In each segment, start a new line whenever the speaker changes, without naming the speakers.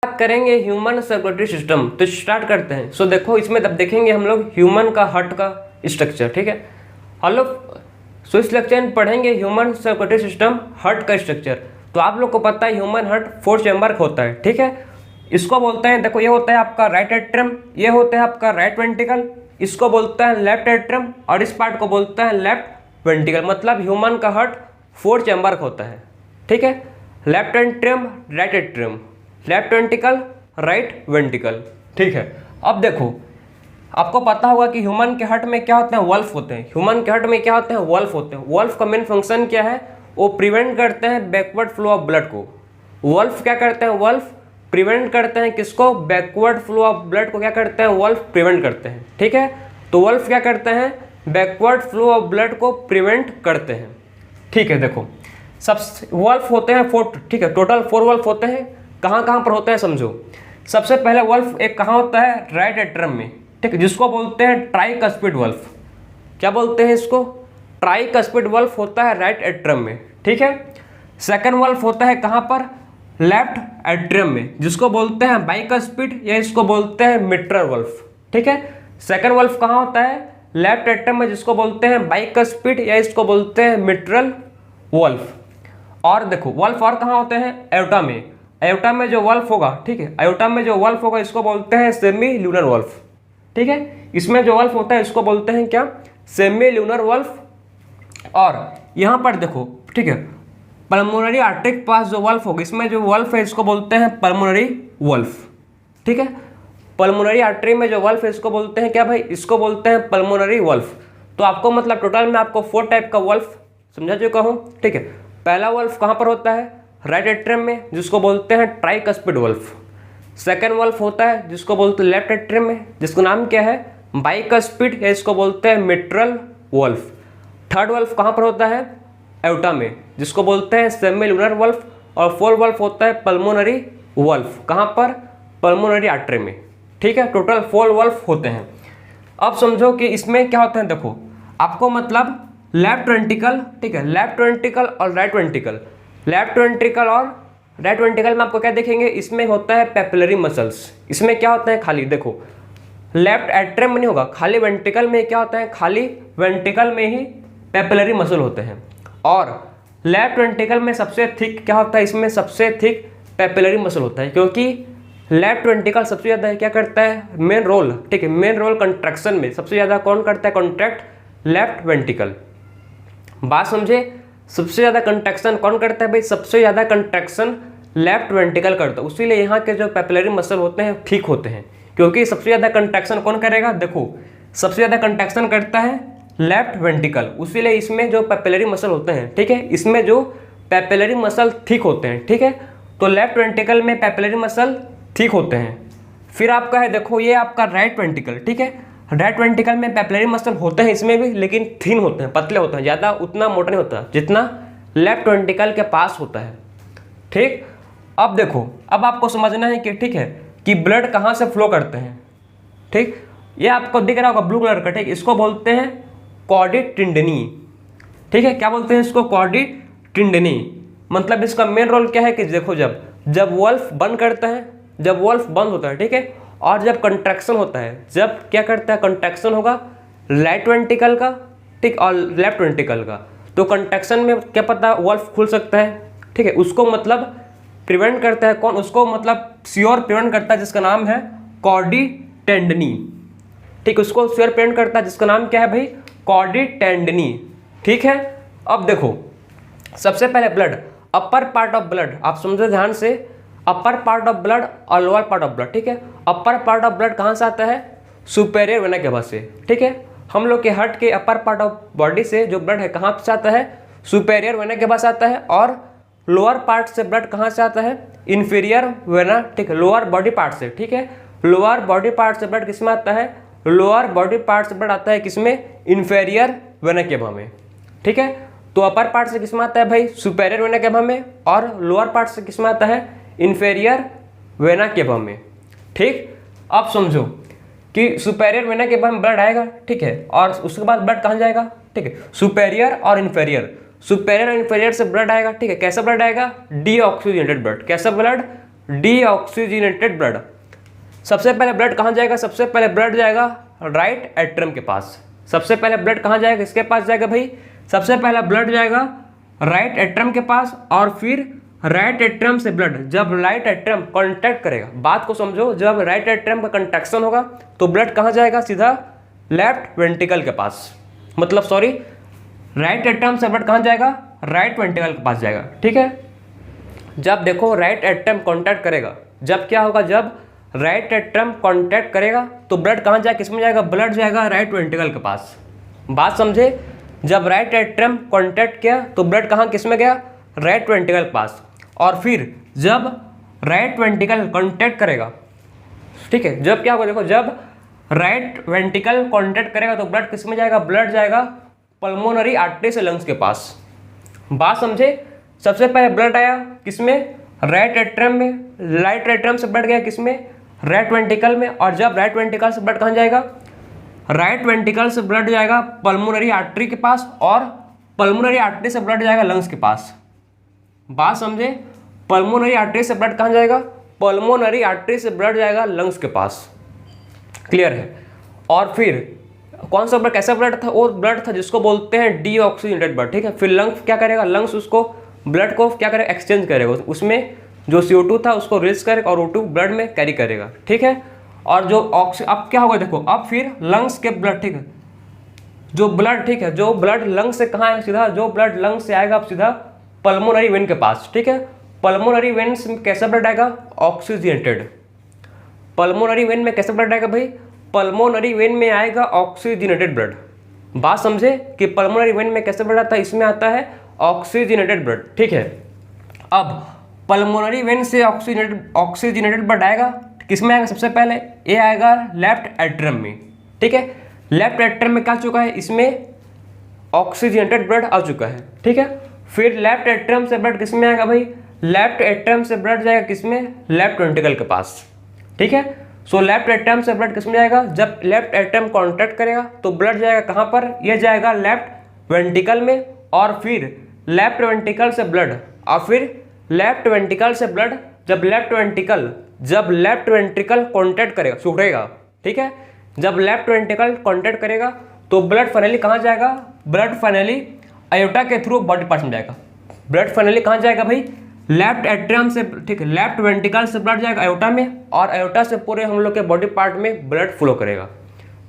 बात करेंगे human circulatory system, तो स्टार्ट करते हैं। सो देखो इसमें तब देखेंगे हम लोग ह्यूमन का हार्ट का स्ट्रक्चर, ठीक है। हेलो, सो इस लेक्चर में पढ़ेंगे ह्यूमन सर्कुलेटरी सिस्टम हार्ट का स्ट्रक्चर। तो आप लोग को पता है ह्यूमन हार्ट 4 चैम्बर का होता है, ठीक है। इसको बोलते हैं, देखो ये होता है आपका राइट एट्रियम, ये होता है आपका राइट वेंट्रिकल, इसको बोलता है लेफ्ट एट्रियम और इस पार्ट को बोलता है लेफ्ट वेंट्रिकल। मतलब ह्यूमन का हार्ट 4 चैम्बर का होता है, ठीक है। Left atrium, right atrium, left ventricle, right ventricle, ठीक है। अब देखो आपको पता होगा कि ह्यूमन के हार्ट में क्या होते हैं, वल्फ होते हैं। ह्यूमन के हार्ट में क्या होते हैं, वल्फ होते हैं। वल्फ का मेन फंक्शन क्या है, वो प्रिवेंट करते हैं बैकवर्ड फ्लो ऑफ ब्लड को। वल्फ क्या करते हैं, वल्फ प्रिवेंट करते हैं किसको, बैकवर्ड फ्लो ऑफ ब्लड को क्या करते हैं, वल्फ प्रिवेंट करते हैं, ठीक है। तो वल्फ क्या करते हैं, बैकवर्ड फ्लो ऑफ ब्लड को प्रिवेंट करते हैं, ठीक है। देखो सब वल्फ होते हैं 4, ठीक है। टोटल 4 वल्फ होते हैं। कहाँ कहाँ पर होते हैं समझो। सबसे पहले वल्फ एक कहाँ होता है, राइट एट्रियम में, ठीक है, जिसको बोलते हैं ट्राइकस्पिड वल्फ। क्या बोलते हैं इसको, ट्राइकस्पिड वल्फ होता है राइट एट्रियम में, ठीक है। सेकंड वल्फ होता है कहाँ पर, लेफ्ट एट्रियम में, जिसको बोलते हैं बाइकस्पिड या इसको बोलते हैं मिट्रल वल्फ, ठीक है। सेकंड वल्फ कहाँ होता है, लेफ्ट एट्रियम में, जिसको बोलते हैं बाइकस्पिड या इसको बोलते हैं मिट्रल वल्फ। और देखो वल्फ और कहाँ होते हैं, एओर्टा में। एओर्टा में जो वल्फ होगा, ठीक है, एओर्टा में जो वल्फ होगा इसको बोलते हैं सेमी ल्यूनर वल्फ, ठीक है। इसमें जो वल्फ होता है इसको बोलते हैं क्या, सेमी ल्यूनर वल्फ। और यहाँ पर देखो, ठीक है, पल्मोनरी आर्टरी के पास जो वल्फ होगा, इसमें जो वल्फ है इसको बोलते हैं पल्मोनरी वल्फ, ठीक है। पल्मोनरी आर्टरी में जो वल्फ है इसको बोलते हैं क्या भाई, इसको बोलते हैं पल्मोनरी वल्फ। तो आपको मतलब टोटल में आपको 4 टाइप का वल्फ समझा चुका हूँ, ठीक है। पहला वल्फ कहाँ पर होता है, राइट एट्रियम में, जिसको बोलते हैं ट्राइकस्पिड वल्फ। सेकेंड वल्फ होता है जिसको बोलते हैं लेफ्ट एट्रियम में, जिसका नाम क्या है, बाइकस्पिड या इसको बोलते हैं मिट्रल वल्फ। थर्ड वल्फ कहाँ पर होता है, एओर्टा में, जिसको बोलते हैं सेमी ल्यूनर वल्फ। और फोर्थ वल्फ होता है पल्मोनरी वल्फ, कहाँ पर, पल्मोनरी आर्टरी में, ठीक है। टोटल 4 वल्फ होते हैं। अब समझो कि इसमें क्या होता है, देखो आपको मतलब लेफ्ट वेंट्रिकल, ठीक है, लेफ्ट वेंट्रिकल और राइट वेंट्रिकल, लेफ्ट वेंट्रिकल और राइट वेंट्रिकल में आपको क्या देखेंगे, इसमें होता है पेपिलरी मसल्स। इसमें क्या होता है, खाली देखो लेफ्ट एट्रियम में नहीं होगा, खाली वेंट्रिकल में क्या होता है, खाली वेंट्रिकल में ही पेपिलरी मसल होते हैं। और लेफ्ट वेंट्रिकल में सबसे थिक क्या होता है, इसमें सबसे थिक पेपिलरी मसल होता है, क्योंकि लेफ्ट वेंट्रिकल सबसे ज़्यादा क्या करता है, मेन रोल, ठीक है, मेन रोल कंट्रैक्शन में सबसे ज़्यादा कौन करता है, कॉन्ट्रैक्ट लेफ्ट वेंट्रिकल। बात समझे, सबसे ज़्यादा कंट्रैक्शन कौन करता है भाई, सबसे ज़्यादा कंट्रैक्शन लेफ्ट वेंट्रिकल करता है। उसीलिए यहाँ के जो पेपिलरी मसल होते हैं ठीक होते हैं, क्योंकि सबसे ज़्यादा कंट्रैक्शन कौन करेगा, देखो सबसे ज़्यादा कंट्रैक्शन करता है लेफ्ट वेंट्रिकल, उसीलिए इसमें जो पेपिलरी मसल होते हैं, ठीक है, इसमें जो पेपिलरी मसल ठीक होते हैं, ठीक है। तो लेफ्ट वेंट्रिकल में पेपिलरी मसल ठीक होते हैं। फिर आपका है, देखो ये आपका राइट वेंट्रिकल, ठीक है। राइट वेंट्रिकल में पेपिलरी मसल होते हैं इसमें भी, लेकिन थिन होते हैं, पतले होते हैं, ज़्यादा उतना मोटा नहीं होता जितना लेफ्ट वेंट्रिकल के पास होता है, ठीक। अब देखो, अब आपको समझना है कि, ठीक है, कि ब्लड कहाँ से फ्लो करते हैं, ठीक। ये आपको दिख रहा होगा ब्लू कलर का, ठीक, इसको बोलते हैं कॉर्डी टेंडनी, ठीक है। क्या बोलते हैं इसको, कॉर्डी टेंडनी। मतलब इसका मेन रोल क्या है कि देखो जब वल्फ बंद करता है, जब वल्फ बंद होता है, ठीक है, और जब कंट्रैक्शन होता है, जब क्या करता है, कंट्रैक्शन होगा राइट वेंट्रिकल का, ठीक, और लेफ्ट वेंट्रिकल का, तो कंट्रैक्शन में क्या पता वल्फ खुल सकता है, ठीक है। उसको मतलब प्रिवेंट करता है कौन, उसको मतलब श्योर प्रिवेंट करता है, जिसका नाम है कॉर्डी टेंडनी, ठीक, उसको श्योर प्रिवेंट करता है, जिसका नाम क्या है भाई, कॉर्डी टेंडनी, ठीक है। अब देखो सबसे पहले blood, upper part of blood, आप समझो ध्यान से, अपर पार्ट ऑफ ब्लड और लोअर पार्ट ऑफ ब्लड, ठीक है। अपर पार्ट ऑफ ब्लड कहाँ से आता है, सुपेरियर वेना केवा से, ठीक है। हम लोग के हार्ट के अपर पार्ट ऑफ बॉडी से जो ब्लड है कहाँ से आता है, सुपेरियर वेना केवा से आता है। और लोअर पार्ट से ब्लड कहाँ से आता है, इन्फीरियर वेना, ठीक है, लोअर बॉडी पार्ट से, ठीक है। लोअर बॉडी पार्ट से ब्लड किस में आता है, लोअर बॉडी पार्ट से ब्लड आता है किसमें, इन्फीरियर वेना केवा में, ठीक है। तो अपर पार्ट से किस में आता है भाई, सुपेरियर वेना केवा में, और लोअर पार्ट से किस में आता है, इन्फीरियर वेना केवा में, ठीक। अब समझो कि सुपेरियर वेना केवा में ब्लड आएगा, ठीक है, और उसके बाद ब्लड कहाँ जाएगा, ठीक है, सुपेरियर और इन्फीरियर, सुपेरियर और इन्फीरियर से ब्लड आएगा, ठीक है। कैसा ब्लड आएगा, डीऑक्सीजनेटेड ब्लड। कैसा ब्लड, डीऑक्सीजनेटेड ब्लड। सबसे पहले ब्लड कहाँ जाएगा? सबसे पहले ब्लड जाएगा राइट एट्रम के पास। सबसे पहले ब्लड कहाँ जाएगा? किसके पास जाएगा भाई? सबसे पहला ब्लड जाएगा राइट एट्रम के पास, और फिर राइट एट्रम से ब्लड जब राइट एट्रम कॉन्टैक्ट करेगा, बात को समझो, जब राइट एट्रम का कंट्रैक्शन होगा तो ब्लड कहाँ जाएगा? सीधा लेफ्ट वेंट्रिकल के पास, मतलब सॉरी, राइट एट्रम से ब्लड कहाँ जाएगा? राइट वेंट्रिकल के पास जाएगा। ठीक है, जब देखो राइट एट्रम कॉन्टैक्ट करेगा, जब क्या होगा? जब राइट एट्रम कॉन्टैक्ट करेगा तो ब्लड कहाँ जाएगा? किस में जाएगा? ब्लड जाएगा राइट वेंट्रिकल के पास। बात समझे? जब राइट एट्रम कॉन्टैक्ट किया तो ब्लड कहाँ किस में गया? राइट वेंट्रिकल के पास। और फिर जब राइट वेंट्रिकल कॉन्टैक्ट करेगा, ठीक है, जब क्या होगा? देखो, जब राइट वेंट्रिकल कॉन्टैक्ट करेगा तो ब्लड किस में जाएगा? ब्लड जाएगा पल्मोनरी आर्टरी से लंग्स के पास। बात समझे? सबसे पहले ब्लड आया किसमें? राइट एट्रम में। राइट एट्रम से ब्लड गया किसमें? राइट वेंट्रिकल में। और जब राइट वेंट्रिकल से ब्लड कहाँ जाएगा? राइट वेंट्रिकल से ब्लड जाएगा पल्मोनरी आर्टरी के पास, और पल्मोनरी आर्टरी से ब्लड जाएगा लंग्स के पास। बात समझे? पल्मोनरी आर्टरी से ब्लड कहाँ जाएगा? पल्मोनरी आर्टरी से ब्लड जाएगा लंग्स के पास। क्लियर है? और फिर कौन सा ब्लड, कैसा ब्लड था? वो ब्लड था जिसको बोलते हैं डीऑक्सीजनेटेड ब्लड। ठीक है, फिर लंग्स क्या करेगा? लंग्स उसको ब्लड को क्या करेगा? एक्सचेंज करेगा, उसमें जो CO2 था उसको रिलीज करेगा और O2 ब्लड में कैरी करेगा। ठीक है, और जो अब क्या होगा? देखो, अब फिर लंग्स के ब्लड, ठीक है, जो ब्लड, ठीक है, जो ब्लड लंग्स से कहाँ आएगा? सीधा जो ब्लड लंग्स से आएगा अब सीधा पल्मोनरी वेन के पास। ठीक है, पल्मोनरी वेन में कैसा ब्लड आएगा? ऑक्सीजनेटेड। पल्मोनरी वेन में कैसा ब्लड आएगा भाई? पल्मोनरी वेन में आएगा ऑक्सीजनेटेड ब्लड। बात समझे कि पल्मोनरी वेन में कैसे ब्लड आता है? इसमें आता है ऑक्सीजनेटेड ब्लड। ठीक है, अब पल्मोनरी वेन से ऑक्सीजनेटेड ब्लड आएगा, किसमें आएगा? सबसे पहले ये आएगा लेफ्ट एट्रम में। ठीक है, लेफ्ट एट्रम में क्या आ चुका है? इसमें ऑक्सीजनेटेड ब्लड आ चुका है। ठीक है, फिर लेफ्ट एट्रम से ब्लड किसमें आएगा भाई? लेफ्ट एट्रम से ब्लड जाएगा किसमें? लेफ्ट वेंट्रिकल के पास। ठीक है, सो लेफ्ट एट्रम से ब्लड किसमें जाएगा? जब लेफ्ट एट्रम कॉन्टैक्ट करेगा तो ब्लड जाएगा कहाँ पर? यह जाएगा लेफ्ट वेंट्रिकल में, और फिर लेफ्ट वेंट्रिकल से ब्लड, और फिर लेफ्ट वेंट्रिकल से ब्लड जब लेफ्ट वेंट्रिकल कॉन्टैक्ट करेगा, सुधरेगा। ठीक है, जब लेफ्ट वेंट्रिकल कॉन्टैक्ट करेगा तो ब्लड फाइनली कहाँ जाएगा? ब्लड फाइनली अयोटा के थ्रू बॉडी पार्ट में जाएगा। ब्लड फाइनली कहाँ जाएगा भाई? लेफ्ट एट्रियम से, ठीक है, लेफ्ट वेंट्रिकल से ब्लड जाएगा अयोटा में, और अयोटा से पूरे हम लोग के बॉडी पार्ट में ब्लड फ्लो करेगा।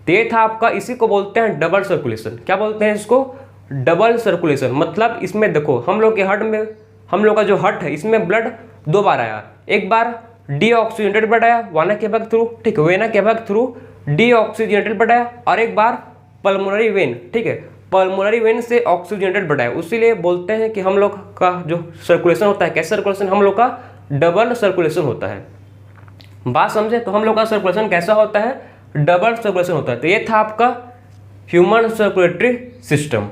तो ये था आपका, इसी को बोलते हैं डबल सर्कुलेशन। क्या बोलते हैं इसको? Double circulation. मतलब इसमें देखो, हम लोग के हार्ट में, हम लोग का जो हार्ट है इसमें ब्लड दो बार आया। एक बार डीऑक्सीजनेटेड ब्लड आया वेना के भाग थ्रू, ठीक है, वेना के भाग थ्रू डीऑक्सीजनेटेड ब्लड आया, और एक बार पल्मोनरी वेन, ठीक है, पल्मोनरी वेन से ऑक्सीजनेटेड ब्लड आया। उसीलिए बोलते हैं कि हम लोग का जो सर्कुलेशन होता है, कैसा सर्कुलेशन? हम लोग का डबल सर्कुलेशन होता है। बात समझे? तो हम लोग का सर्कुलेशन कैसा होता है? डबल सर्कुलेशन होता है। तो ये था आपका ह्यूमन सर्कुलेटरी सिस्टम।